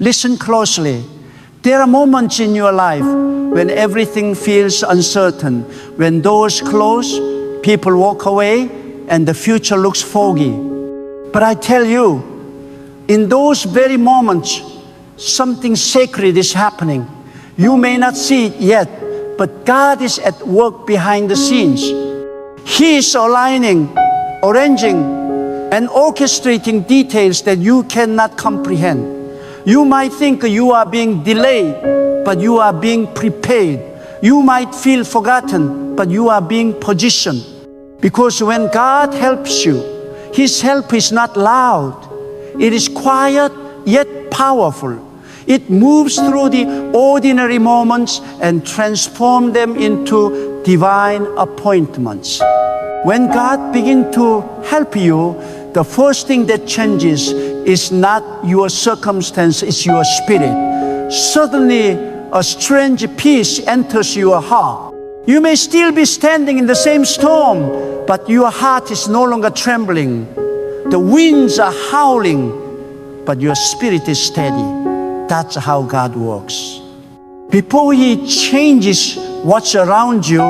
Listen closely. There are moments in your life when everything feels uncertain, when doors close, people walk away, and the future looks foggy. But I tell you, in those very moments, something sacred is happening. You may not see it yet, but God is at work behind the scenes. He is aligning, arranging, and orchestrating details that you cannot comprehend. You might think you are being delayed, but you are being prepared. You might feel forgotten, but you are being positioned. Because when God helps you, His help is not loud. It is quiet yet powerful. It moves through the ordinary moments and transforms them into divine appointments. When God begins to help you, the first thing that changes is not your circumstance, it's your spirit. Suddenly, a strange peace enters your heart. You may still be standing in the same storm, but your heart is no longer trembling. The winds are howling, but your spirit is steady. That's how God works. Before He changes what's around you,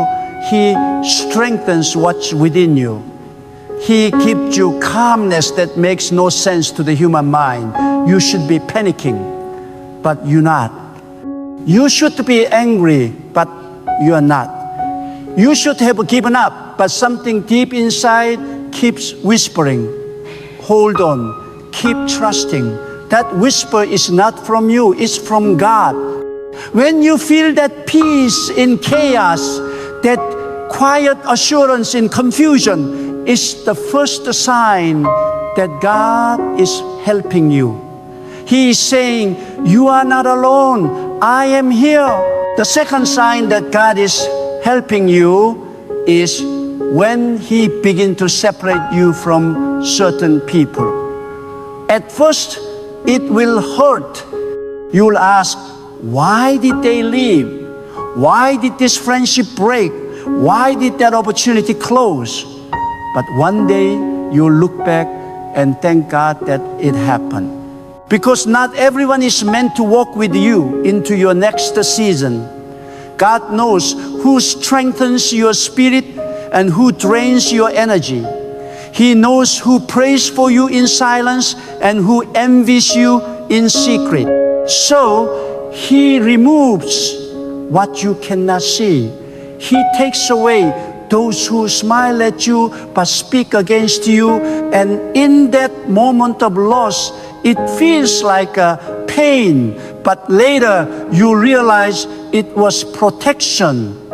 He strengthens what's within you. He gives you calmness that makes no sense to the human mind. You should be panicking, but you're not. You should be angry, but you are not. You should have given up, but something deep inside keeps whispering. Hold on, keep trusting. That whisper is not from you, it's from God. When you feel that peace in chaos, that quiet assurance in confusion, is the first sign that God is helping you. He is saying, you are not alone, I am here. The second sign that God is helping you is when He begins to separate you from certain people. At first, it will hurt. You will ask, why did they leave? Why did this friendship break? Why did that opportunity close? But one day, you'll look back and thank God that it happened. Because not everyone is meant to walk with you into your next season. God knows who strengthens your spirit and who drains your energy. He knows who prays for you in silence and who envies you in secret. So, He removes what you cannot see. He takes away those who smile at you but speak against you. And in that moment of loss, it feels like a pain, but later you realize it was protection.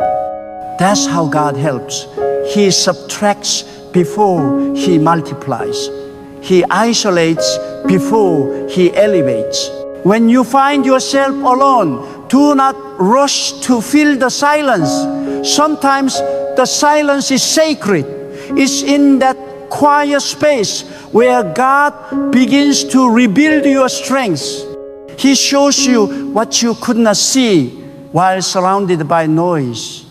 That's how God helps. He subtracts before He multiplies. He isolates before He elevates. When you find yourself alone, do not rush to fill the silence. Sometimes the silence is sacred. It's in that quiet space where God begins to rebuild your strength. He shows you what you could not see while surrounded by noise.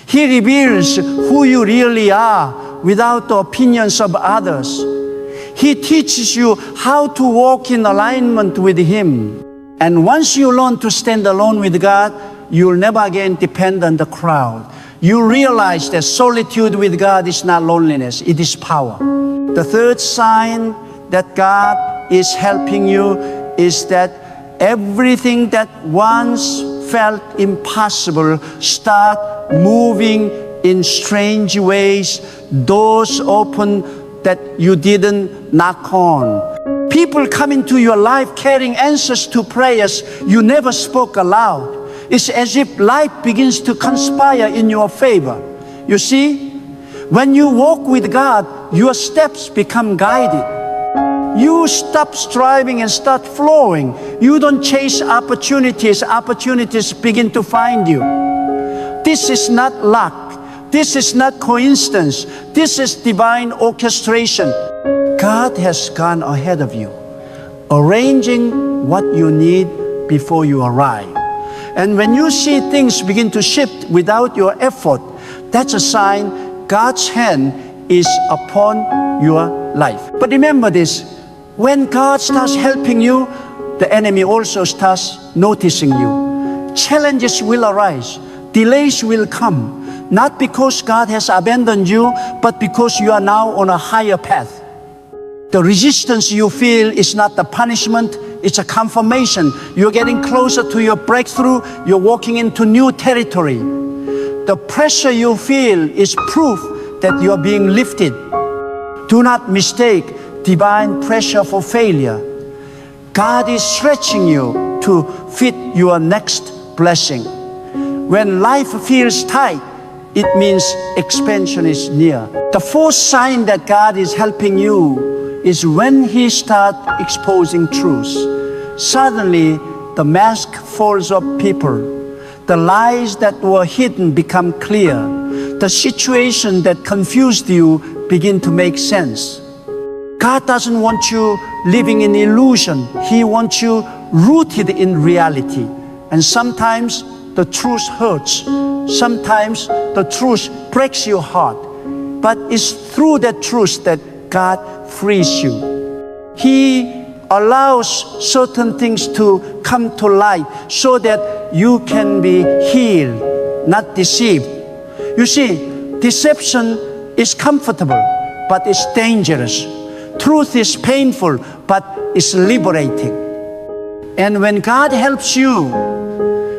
He reveals who you really are without the opinions of others. He teaches you how to walk in alignment with Him. And once you learn to stand alone with God, you'll never again depend on the crowd. You realize that solitude with God is not loneliness, it is power. The third sign that God is helping you is that everything that once felt impossible start moving in strange ways. Doors open that you didn't knock on. People come into your life carrying answers to prayers you never spoke aloud. It's as if life begins to conspire in your favor. You see, when you walk with God, your steps become guided. You stop striving and start flowing. You don't chase opportunities. Opportunities begin to find you. This is not luck. This is not coincidence. This is divine orchestration. God has gone ahead of you, arranging what you need before you arrive. And when you see things begin to shift without your effort, that's a sign God's hand is upon your life. But remember this, when God starts helping you, the enemy also starts noticing you. Challenges will arise, delays will come, not because God has abandoned you, but because you are now on a higher path. The resistance you feel is not the punishment, it's a confirmation. You're getting closer to your breakthrough, you're walking into new territory. The pressure you feel is proof that you are being lifted. Do not mistake divine pressure for failure. God is stretching you to fit your next blessing. When life feels tight, it means expansion is near. The fourth sign that God is helping you is when He starts exposing truth. Suddenly, the mask falls off people. The lies that were hidden become clear. The situation that confused you begin to make sense. God doesn't want you living in illusion. He wants you rooted in reality. And sometimes the truth hurts. Sometimes the truth breaks your heart. But it's through that truth that God frees you. He allows certain things to come to light so that you can be healed, not deceived. You see, deception is comfortable, but it's dangerous. Truth is painful, but it's liberating. And when God helps you,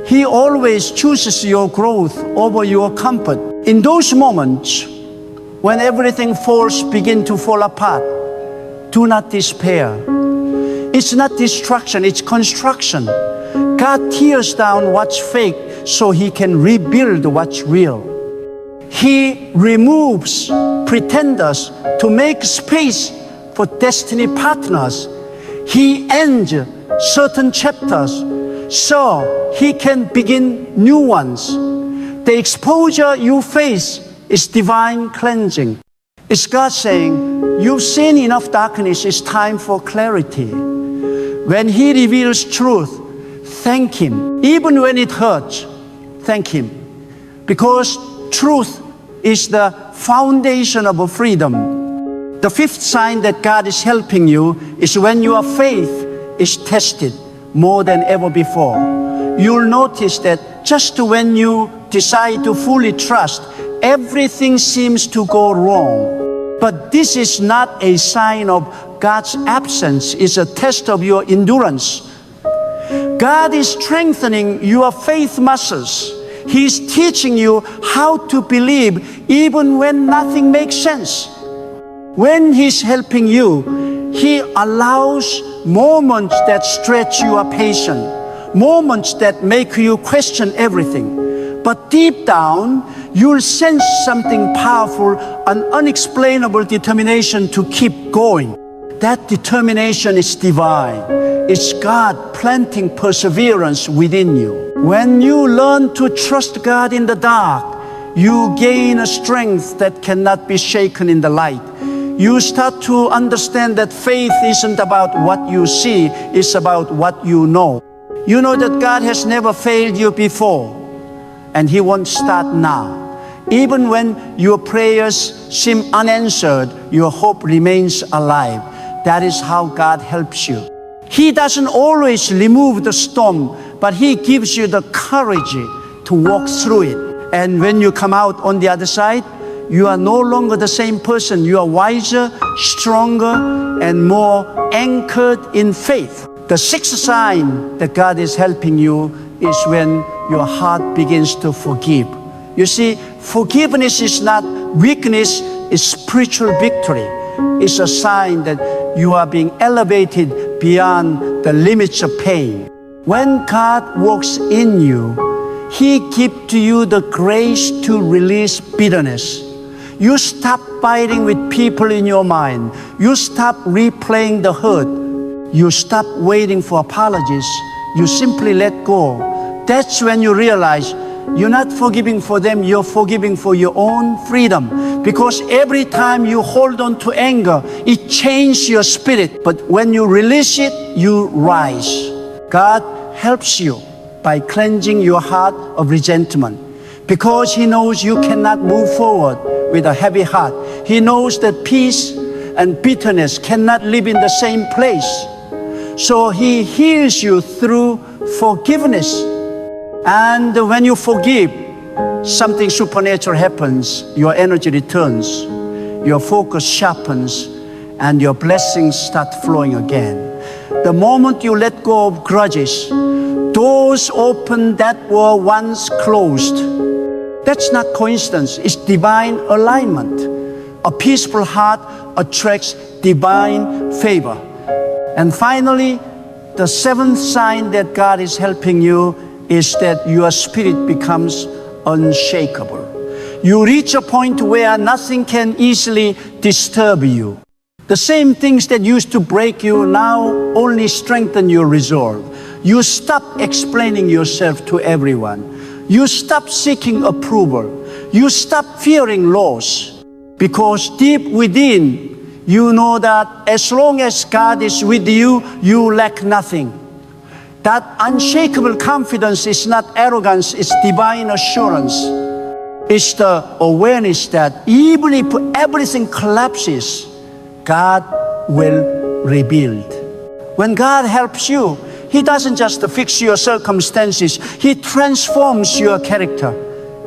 He always chooses your growth over your comfort. In those moments, when everything begin to fall apart, do not despair. It's not destruction, it's construction. God tears down what's fake so He can rebuild what's real. He removes pretenders to make space for destiny partners. He ends certain chapters so He can begin new ones. The exposure you face is divine cleansing. It's God saying, you've seen enough darkness, it's time for clarity. When He reveals truth, thank Him. Even when it hurts, thank Him. Because truth is the foundation of freedom. The fifth sign that God is helping you is when your faith is tested more than ever before. You'll notice that just when you decide to fully trust, everything seems to go wrong. But this is not a sign of God's absence, it's a test of your endurance. God is strengthening your faith muscles. He's teaching you how to believe even when nothing makes sense. When He's helping you, He allows moments that stretch your patience, moments that make you question everything. But deep down, you'll sense something powerful, an unexplainable determination to keep going. That determination is divine. It's God planting perseverance within you. When you learn to trust God in the dark, you gain a strength that cannot be shaken in the light. You start to understand that faith isn't about what you see, it's about what you know. You know that God has never failed you before, and He won't start now. Even when your prayers seem unanswered, your hope remains alive. That is how God helps you. He doesn't always remove the storm, but He gives you the courage to walk through it. And when you come out on the other side, you are no longer the same person. You are wiser, stronger, and more anchored in faith. The sixth sign that God is helping you is when your heart begins to forgive. You see, forgiveness is not weakness, it's spiritual victory. It's a sign that you are being elevated beyond the limits of pain. When God works in you, He gives to you the grace to release bitterness. You stop fighting with people in your mind. You stop replaying the hurt. You stop waiting for apologies. You simply let go. That's when you realize you're not forgiving for them, you're forgiving for your own freedom. Because every time you hold on to anger, it changes your spirit. But when you release it, you rise. God helps you by cleansing your heart of resentment. Because He knows you cannot move forward with a heavy heart. He knows that peace and bitterness cannot live in the same place. So He heals you through forgiveness. And when you forgive, something supernatural happens. Your energy returns, your focus sharpens, and your blessings start flowing again. The moment you let go of grudges, doors open that were once closed. That's not coincidence, it's divine alignment. A peaceful heart attracts divine favor. And finally, the seventh sign that God is helping you is that your spirit becomes unshakable. You reach a point where nothing can easily disturb you. The same things that used to break you now only strengthen your resolve. You stop explaining yourself to everyone. You stop seeking approval. You stop fearing loss. Because deep within, you know that as long as God is with you, you lack nothing. That unshakable confidence is not arrogance, it's divine assurance. It's the awareness that even if everything collapses, God will rebuild. When God helps you, He doesn't just fix your circumstances, He transforms your character.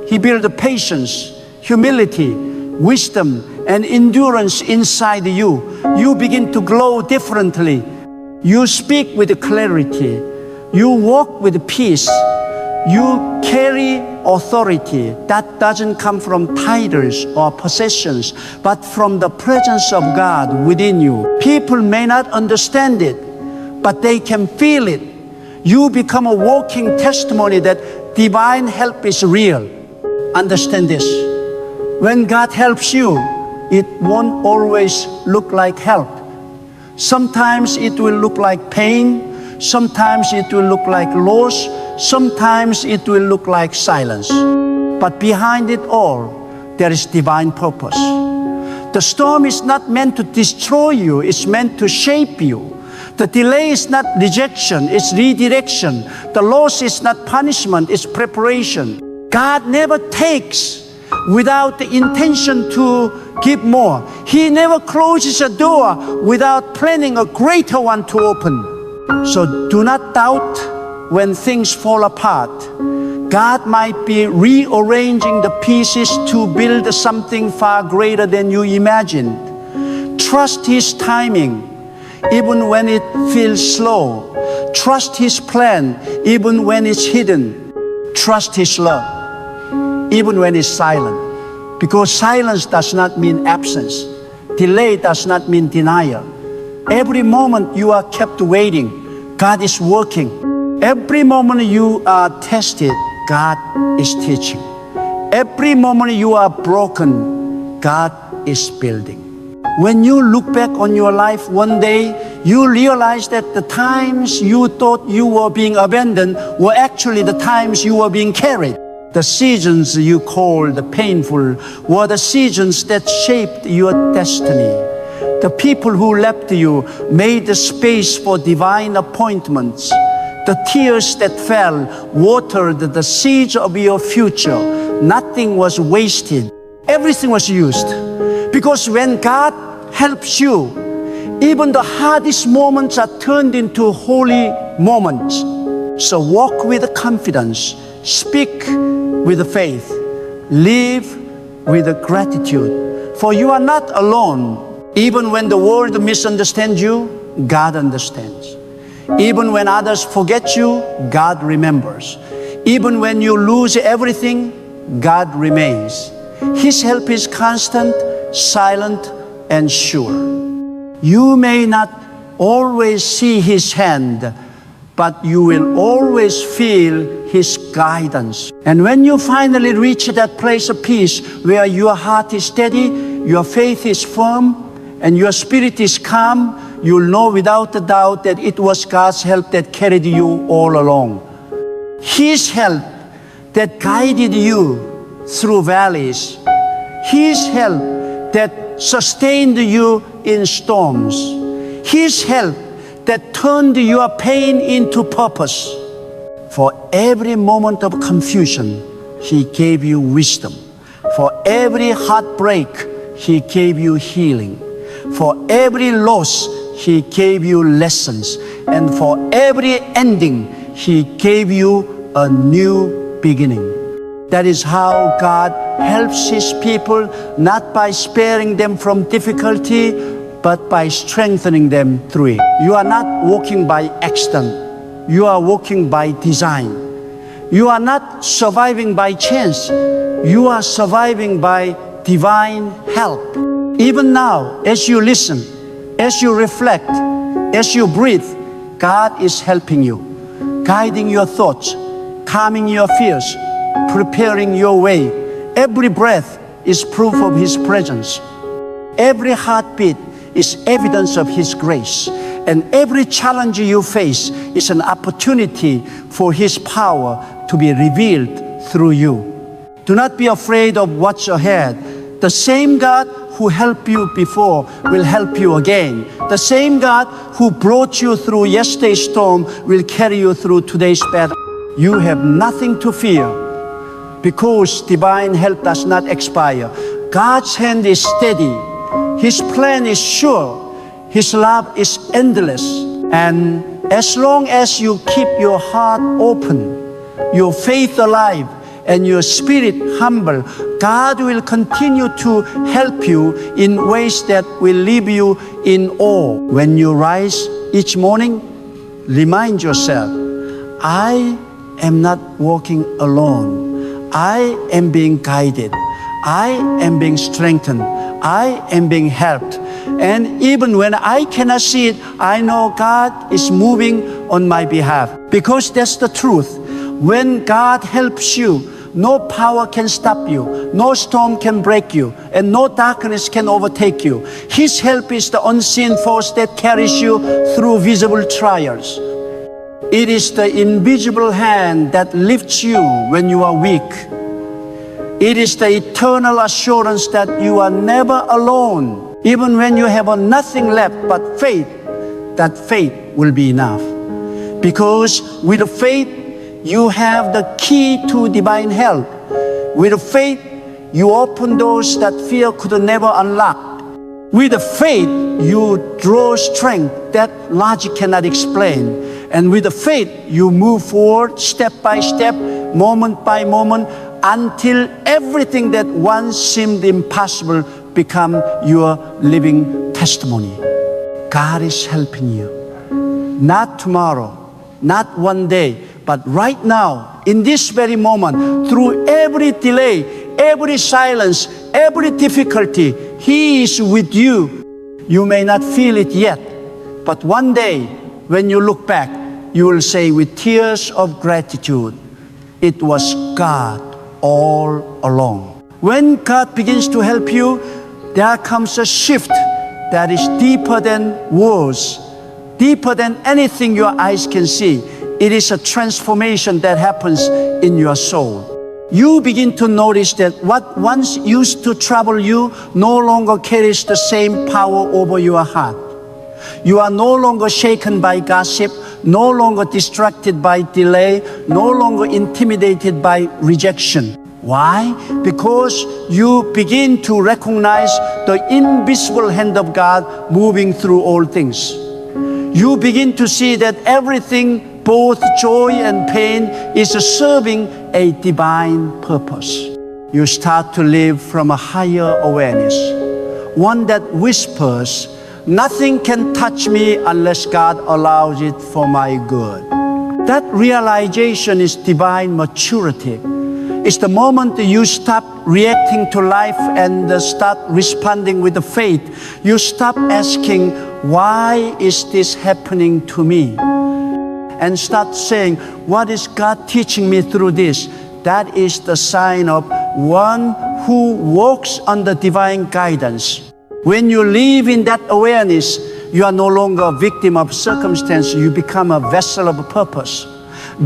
He builds patience, humility, wisdom, and endurance inside you. You begin to glow differently. You speak with clarity. You walk with peace. You carry authority that doesn't come from titles or possessions, but from the presence of God within you. People may not understand it, but they can feel it. You become a walking testimony that divine help is real. Understand this. When God helps you, it won't always look like help. Sometimes it will look like pain. Sometimes it will look like loss. Sometimes it will look like silence. But behind it all, there is divine purpose. The storm is not meant to destroy you, it's meant to shape you. The delay is not rejection, it's redirection. The loss is not punishment, it's preparation. God never takes without the intention to give more. He never closes a door without planning a greater one to open. So do not doubt when things fall apart. God might be rearranging the pieces to build something far greater than you imagined. Trust His timing, even when it feels slow. Trust His plan, even when it's hidden. Trust His love, even when it's silent. Because silence does not mean absence. Delay does not mean denial. Every moment you are kept waiting, God is working. Every moment you are tested, God is teaching. Every moment you are broken, God is building. When you look back on your life one day, you realize that the times you thought you were being abandoned were actually the times you were being carried. The seasons you called painful were the seasons that shaped your destiny. The people who left you made the space for divine appointments. The tears that fell watered the seeds of your future. Nothing was wasted. Everything was used. Because when God helps you, even the hardest moments are turned into holy moments. So walk with confidence, speak with faith, live with gratitude. For you are not alone. Even when the world misunderstands you, God understands. Even when others forget you, God remembers. Even when you lose everything, God remains. His help is constant, silent, and sure. You may not always see His hand, but you will always feel His guidance. And when you finally reach that place of peace where your heart is steady, your faith is firm, and your spirit is calm, you'll know without a doubt that it was God's help that carried you all along. His help that guided you through valleys. His help that sustained you in storms. His help that turned your pain into purpose. For every moment of confusion, He gave you wisdom. For every heartbreak, He gave you healing. For every loss, He gave you lessons. and for every ending, He gave you a new beginning. That is how God helps His people, not by sparing them from difficulty, but by strengthening them through it. You are not walking by accident. You are walking by design. You are not surviving by chance. You are surviving by divine help. Even now, as you listen, as you reflect, as you breathe, God is helping you, guiding your thoughts, calming your fears, preparing your way. Every breath is proof of His presence. Every heartbeat is evidence of His grace. And every challenge you face is an opportunity for His power to be revealed through you. Do not be afraid of what's ahead. The same God who helped you before will help you again. The same God who brought you through yesterday's storm will carry you through today's battle. You have nothing to fear because divine help does not expire. God's hand is steady. His plan is sure. His love is endless. And as long as you keep your heart open, your faith alive, and your spirit humble, God will continue to help you in ways that will leave you in awe. When you rise each morning, remind yourself, I am not walking alone. I am being guided. I am being strengthened. I am being helped. And even when I cannot see it, I know God is moving on my behalf. Because that's the truth. When God helps you, no power can stop you, no storm can break you, and no darkness can overtake you. His help is the unseen force that carries you through visible trials. It is the invisible hand that lifts you when you are weak. It is the eternal assurance that you are never alone, even when you have nothing left but faith, that faith will be enough. Because with faith, you have the key to divine help. With faith, you open doors that fear could never unlock. With faith, you draw strength that logic cannot explain. And with faith, you move forward step by step, moment by moment, until everything that once seemed impossible become your living testimony. God is helping you. Not tomorrow, not one day, but right now, in this very moment, through every delay, every silence, every difficulty, He is with you. You may not feel it yet, but one day, when you look back, you will say with tears of gratitude, it was God all along. When God begins to help you, there comes a shift that is deeper than words, deeper than anything your eyes can see. It is a transformation that happens in your soul. You begin to notice that what once used to trouble you no longer carries the same power over your heart. You are no longer shaken by gossip, no longer distracted by delay, no longer intimidated by rejection. Why? Because you begin to recognize the invisible hand of God moving through all things. You begin to see that everything, both joy and pain, is serving a divine purpose. You start to live from a higher awareness, one that whispers, nothing can touch me unless God allows it for my good. That realization is divine maturity. It's the moment you stop reacting to life and start responding with faith. You stop asking, why is this happening to me? And start saying, what is God teaching me through this? That is the sign of one who walks under divine guidance. When you live in that awareness, you are no longer a victim of circumstance. You become a vessel of purpose.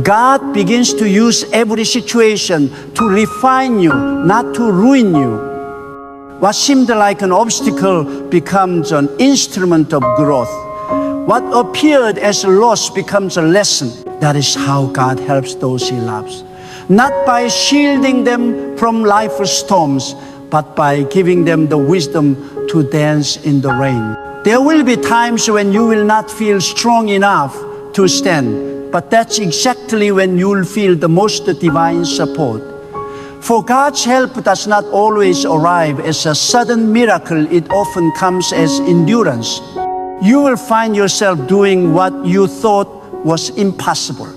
God begins to use every situation to refine you, not to ruin you. What seemed like an obstacle becomes an instrument of growth. What appeared as a loss becomes a lesson. That is how God helps those He loves. Not by shielding them from life's storms, but by giving them the wisdom to dance in the rain. There will be times when you will not feel strong enough to stand, but that's exactly when you'll feel the most divine support. For God's help does not always arrive as a sudden miracle, it often comes as endurance. You will find yourself doing what you thought was impossible.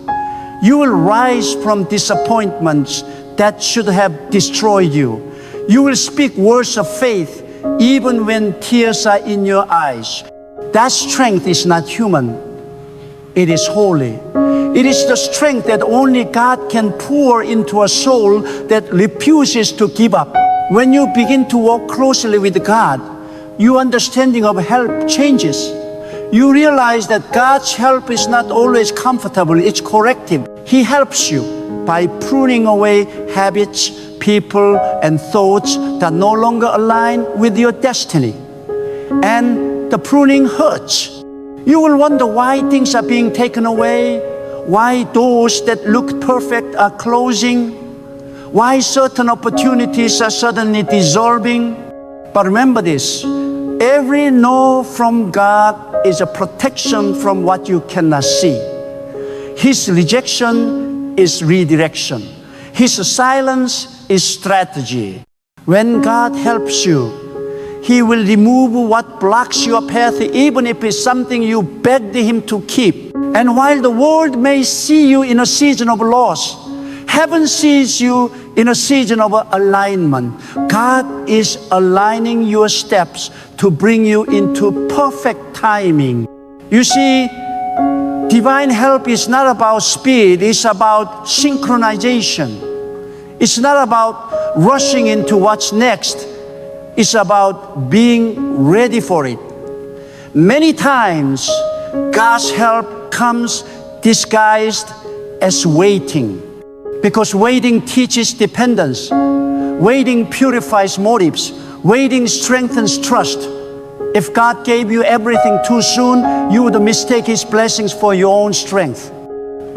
You will rise from disappointments that should have destroyed you. You will speak words of faith even when tears are in your eyes. That strength is not human. It is holy. It is the strength that only God can pour into a soul that refuses to give up. When you begin to walk closely with God, your understanding of help changes. You realize that God's help is not always comfortable, it's corrective. He helps you by pruning away habits, people, and thoughts that no longer align with your destiny. And the pruning hurts. You will wonder why things are being taken away, why doors that looked perfect are closing, why certain opportunities are suddenly dissolving. But remember this, every no from God is a protection from what you cannot see. His rejection is redirection. His silence is strategy. When God helps you, He will remove what blocks your path, even if it's something you begged Him to keep. And while the world may see you in a season of loss, heaven sees you in a season of alignment. God is aligning your steps to bring you into perfect timing. You see, divine help is not about speed, it's about synchronization. It's not about rushing into what's next. It's about being ready for it. Many times, God's help comes disguised as waiting, because waiting teaches dependence. Waiting purifies motives. Waiting strengthens trust. If God gave you everything too soon, you would mistake His blessings for your own strength.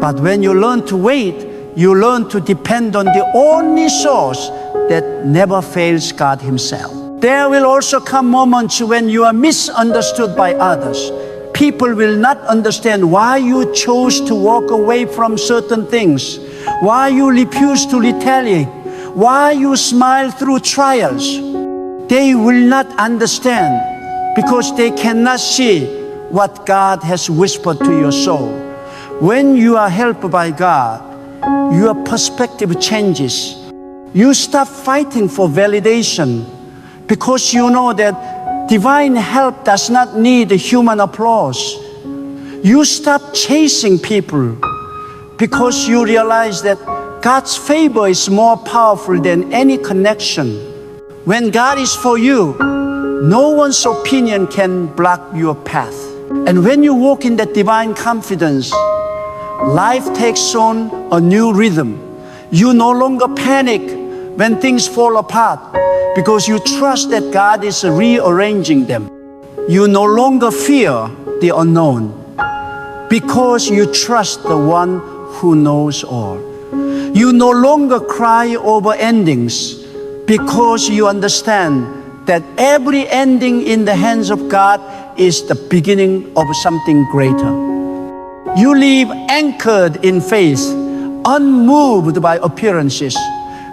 But when you learn to wait, you learn to depend on the only source that never fails, God Himself. There will also come moments when you are misunderstood by others. People will not understand why you chose to walk away from certain things, why you refuse to retaliate, why you smile through trials. They will not understand because they cannot see what God has whispered to your soul. When you are helped by God, your perspective changes. You stop fighting for validation because you know that divine help does not need human applause. You stop chasing people because you realize that God's favor is more powerful than any connection. When God is for you, no one's opinion can block your path. And when you walk in that divine confidence, life takes on a new rhythm. You no longer panic when things fall apart because you trust that God is rearranging them. You no longer fear the unknown because you trust the one who knows all. You no longer cry over endings because you understand that every ending in the hands of God is the beginning of something greater. You live anchored in faith, unmoved by appearances,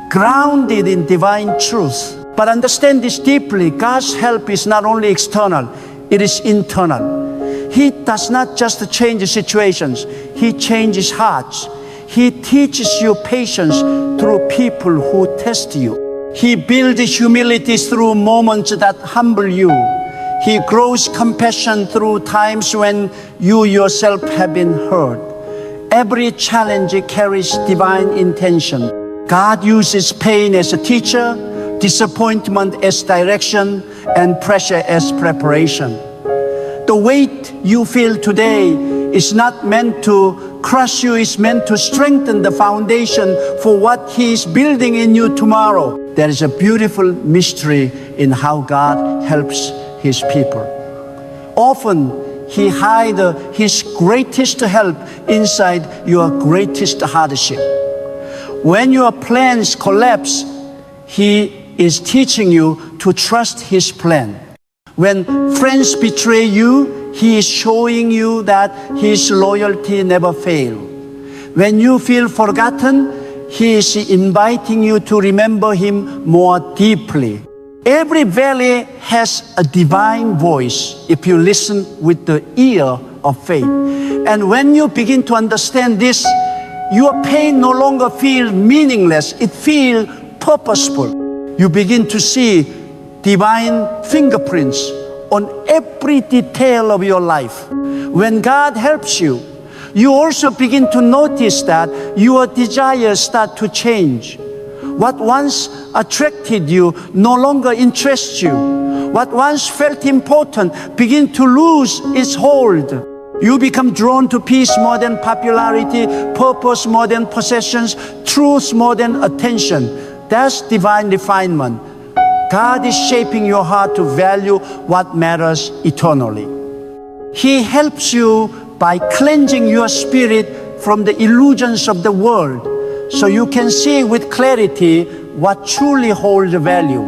grounded in divine truth. But understand this deeply, God's help is not only external, it is internal. He does not just change situations, He changes hearts. He teaches you patience through people who test you. He builds humility through moments that humble you. He grows compassion through times when you yourself have been hurt. Every challenge carries divine intention. God uses pain as a teacher, disappointment as direction, and pressure as preparation. The weight you feel today is not meant to crush you, it's meant to strengthen the foundation for what He is building in you tomorrow. There is a beautiful mystery in how God helps His people. Often, He hides His greatest help inside your greatest hardship. When your plans collapse, He is teaching you to trust His plan. When friends betray you, He is showing you that His loyalty never fails. When you feel forgotten, He is inviting you to remember Him more deeply. Every valley has a divine voice if you listen with the ear of faith. And when you begin to understand this, your pain no longer feels meaningless. It feels purposeful. You begin to see divine fingerprints on every detail of your life. When God helps you, you also begin to notice that your desires start to change. What once attracted you no longer interests you. What once felt important begins to lose its hold. You become drawn to peace more than popularity, purpose more than possessions, truth more than attention. That's divine refinement. God is shaping your heart to value what matters eternally. He helps you by cleansing your spirit from the illusions of the world, so you can see with clarity what truly holds value.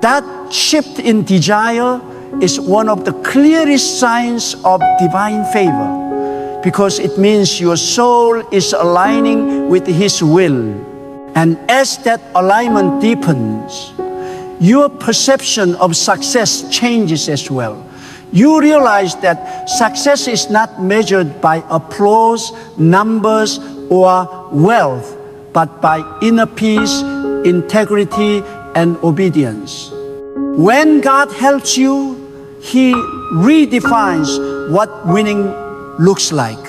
That shift in desire is one of the clearest signs of divine favor, because it means your soul is aligning with His will. And as that alignment deepens, your perception of success changes as well. You realize that success is not measured by applause, numbers, or wealth, but by inner peace, integrity, and obedience. When God helps you, He redefines what winning looks like.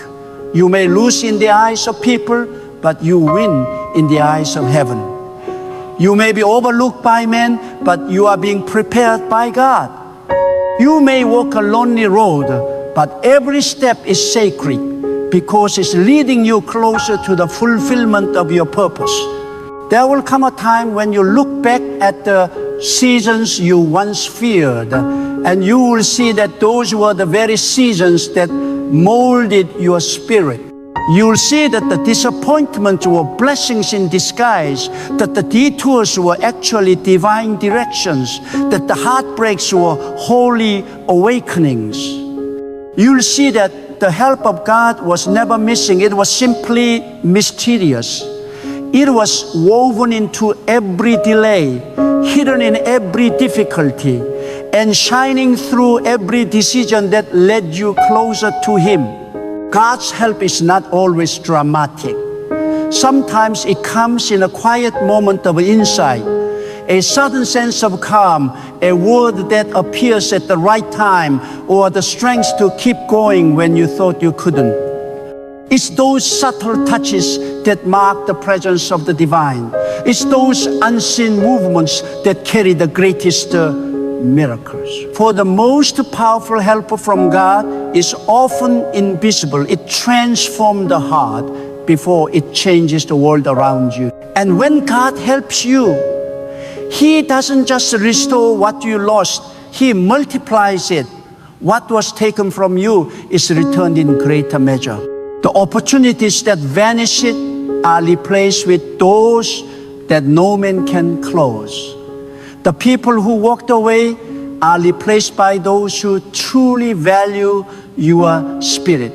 You may lose in the eyes of people, but you win in the eyes of heaven. You may be overlooked by men, but you are being prepared by God. You may walk a lonely road, but every step is sacred because it's leading you closer to the fulfillment of your purpose. There will come a time when you look back at the seasons you once feared, and you will see that those were the very seasons that molded your spirit. You'll see that the disappointments were blessings in disguise, that the detours were actually divine directions, that the heartbreaks were holy awakenings. You'll see that the help of God was never missing. It was simply mysterious. It was woven into every delay, hidden in every difficulty, and shining through every decision that led you closer to Him. God's help is not always dramatic. Sometimes it comes in a quiet moment of insight, a sudden sense of calm, a word that appears at the right time, or the strength to keep going when you thought you couldn't. It's those subtle touches that mark the presence of the divine. It's those unseen movements that carry the greatest miracles. For the most powerful help from God is often invisible. It transforms the heart before it changes the world around you. And when God helps you, He doesn't just restore what you lost, He multiplies it. What was taken from you is returned in greater measure. The opportunities that vanished are replaced with those that no man can close. The people who walked away are replaced by those who truly value your spirit.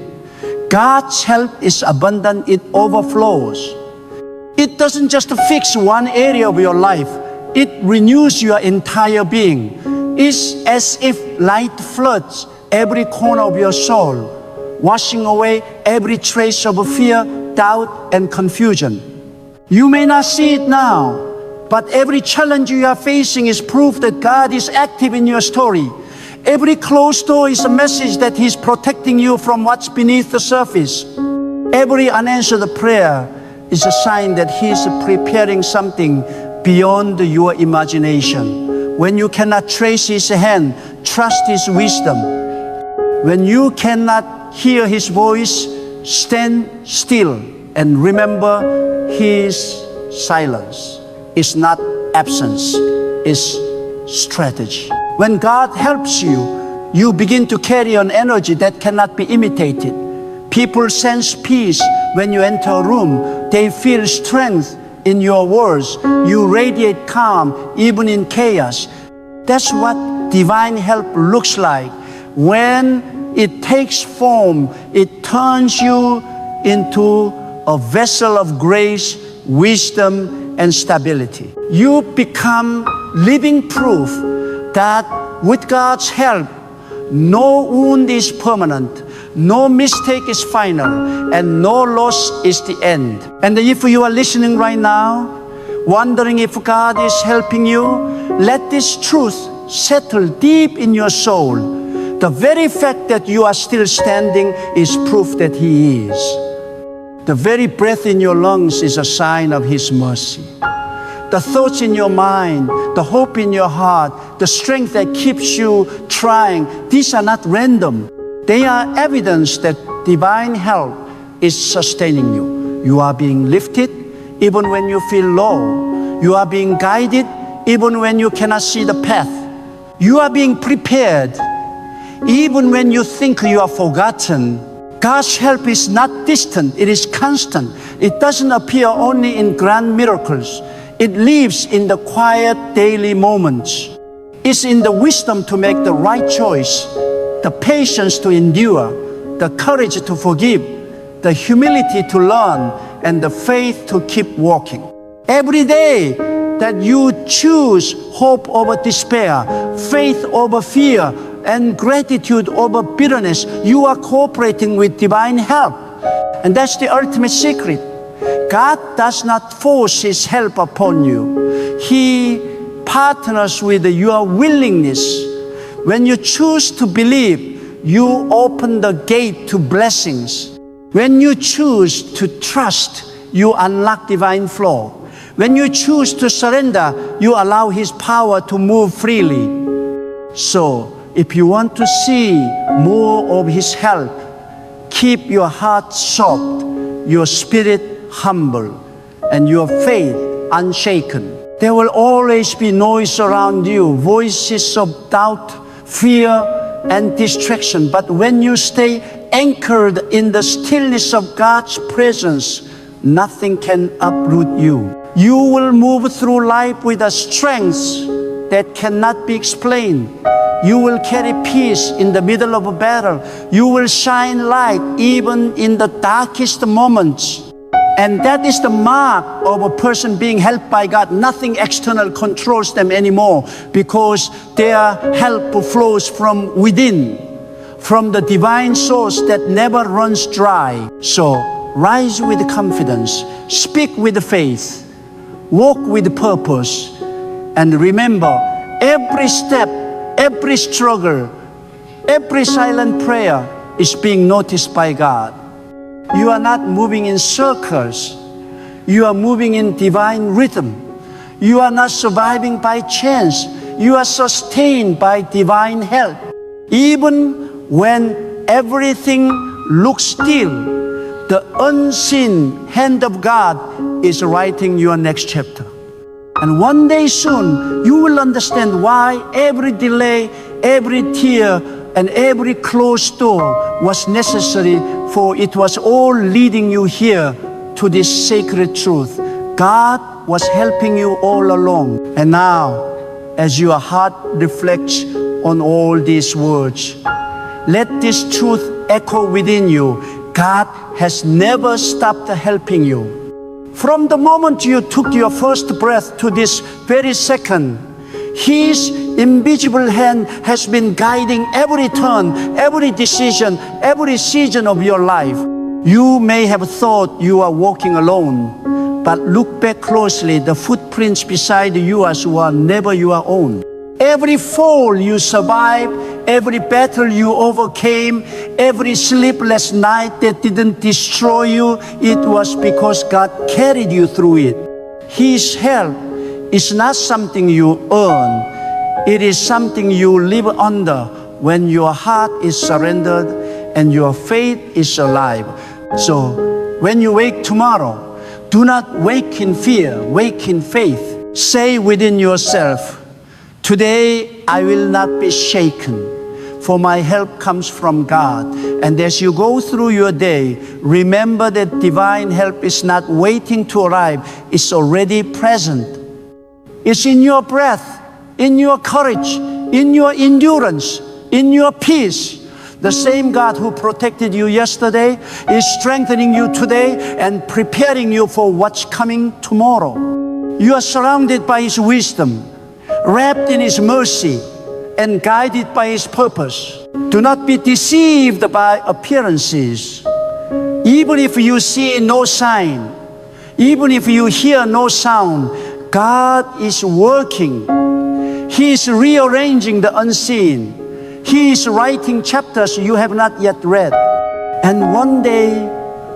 God's help is abundant, it overflows. It doesn't just fix one area of your life, it renews your entire being. It's as if light floods every corner of your soul, washing away every trace of fear, doubt, and confusion. You may not see it now, but every challenge you are facing is proof that God is active in your story. Every closed door is a message that He's protecting you from what's beneath the surface. Every unanswered prayer is a sign that He's preparing something beyond your imagination. When you cannot trace His hand, trust His wisdom. When you cannot hear His voice, stand still and remember His silence. It's not absence, it's strategy. When God helps you, you begin to carry an energy that cannot be imitated. People sense peace when you enter a room. They feel strength in your words. You radiate calm even in chaos. That's what divine help looks like. When it takes form. It turns you into a vessel of grace, wisdom, and stability. You become living proof that with God's help, no wound is permanent, no mistake is final, and no loss is the end. And if you are listening right now, wondering if God is helping you, let this truth settle deep in your soul. The very fact that you are still standing is proof that He is. The very breath in your lungs is a sign of His mercy. The thoughts in your mind, the hope in your heart, the strength that keeps you trying, these are not random. They are evidence that divine help is sustaining you. You are being lifted even when you feel low. You are being guided even when you cannot see the path. You are being prepared even when you think you are forgotten. God's help is not distant, it is constant. It doesn't appear only in grand miracles. It lives in the quiet daily moments. It's in the wisdom to make the right choice, the patience to endure, the courage to forgive, the humility to learn, and the faith to keep walking. Every day that you choose hope over despair, faith over fear, and gratitude over bitterness, you are cooperating with divine help. And that's the ultimate secret. God does not force His help upon you. He partners with your willingness. When you choose to believe, you open the gate to blessings. When you choose to trust, you unlock divine flow. When you choose to surrender, you allow His power to move freely. So, if you want to see more of His help, keep your heart soft, your spirit humble, and your faith unshaken. There will always be noise around you, voices of doubt, fear, and distraction. But when you stay anchored in the stillness of God's presence, nothing can uproot you. You will move through life with a strength that cannot be explained. You will carry peace in the middle of a battle. You will shine light even in the darkest moments. And that is the mark of a person being helped by God. Nothing external controls them anymore because their help flows from within, from the divine source that never runs dry. So rise with confidence, speak with faith, walk with purpose, and remember, every step, every struggle, every silent prayer is being noticed by God. You are not moving in circles. You are moving in divine rhythm. You are not surviving by chance. You are sustained by divine help. Even when everything looks still, the unseen hand of God is writing your next chapter. And one day soon, you will understand why every delay, every tear, and every closed door was necessary, for it was all leading you here to this sacred truth. God was helping you all along. And now, as your heart reflects on all these words, let this truth echo within you. God has never stopped helping you. From the moment you took your first breath to this very second, His invisible hand has been guiding every turn, every decision, every season of your life. You may have thought you are walking alone, but look back closely. The footprints beside yours were never your own. Every fall you survived, every battle you overcame, every sleepless night that didn't destroy you, it was because God carried you through it. His help is not something you earn. It is something you live under when your heart is surrendered and your faith is alive. So when you wake tomorrow, do not wake in fear, wake in faith. Say within yourself, today I will not be shaken, for my help comes from God. And as you go through your day, remember that divine help is not waiting to arrive, it's already present. It's in your breath, in your courage, in your endurance, in your peace. The same God who protected you yesterday is strengthening you today and preparing you for what's coming tomorrow. You are surrounded by His wisdom, wrapped in His mercy, and guided by His purpose. Do not be deceived by appearances. Even if you see no sign, even if you hear no sound, God is working. He is rearranging the unseen. He is writing chapters you have not yet read. And one day,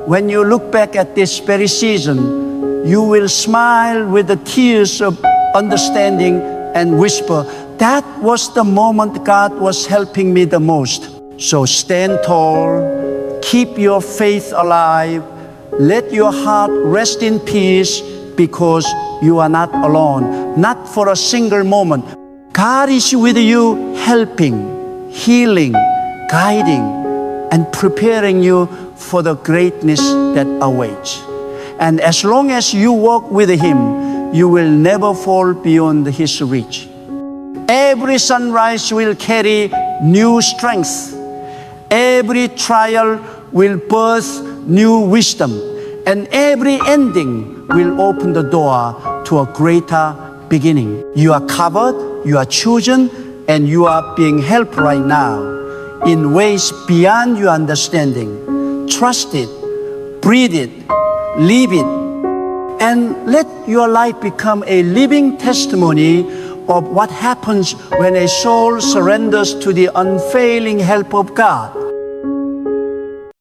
when you look back at this very season, you will smile with the tears of understanding and whisper, that was the moment God was helping me the most. So stand tall, keep your faith alive, let your heart rest in peace, because you are not alone, not for a single moment. God is with you, helping, healing, guiding, and preparing you for the greatness that awaits. And as long as you walk with Him, you will never fall beyond His reach. Every sunrise will carry new strength. Every trial will birth new wisdom. And every ending will open the door to a greater beginning. You are covered, you are chosen, and you are being helped right now in ways beyond your understanding. Trust it, breathe it, live it, and let your life become a living testimony of what happens when a soul surrenders to the unfailing help of God.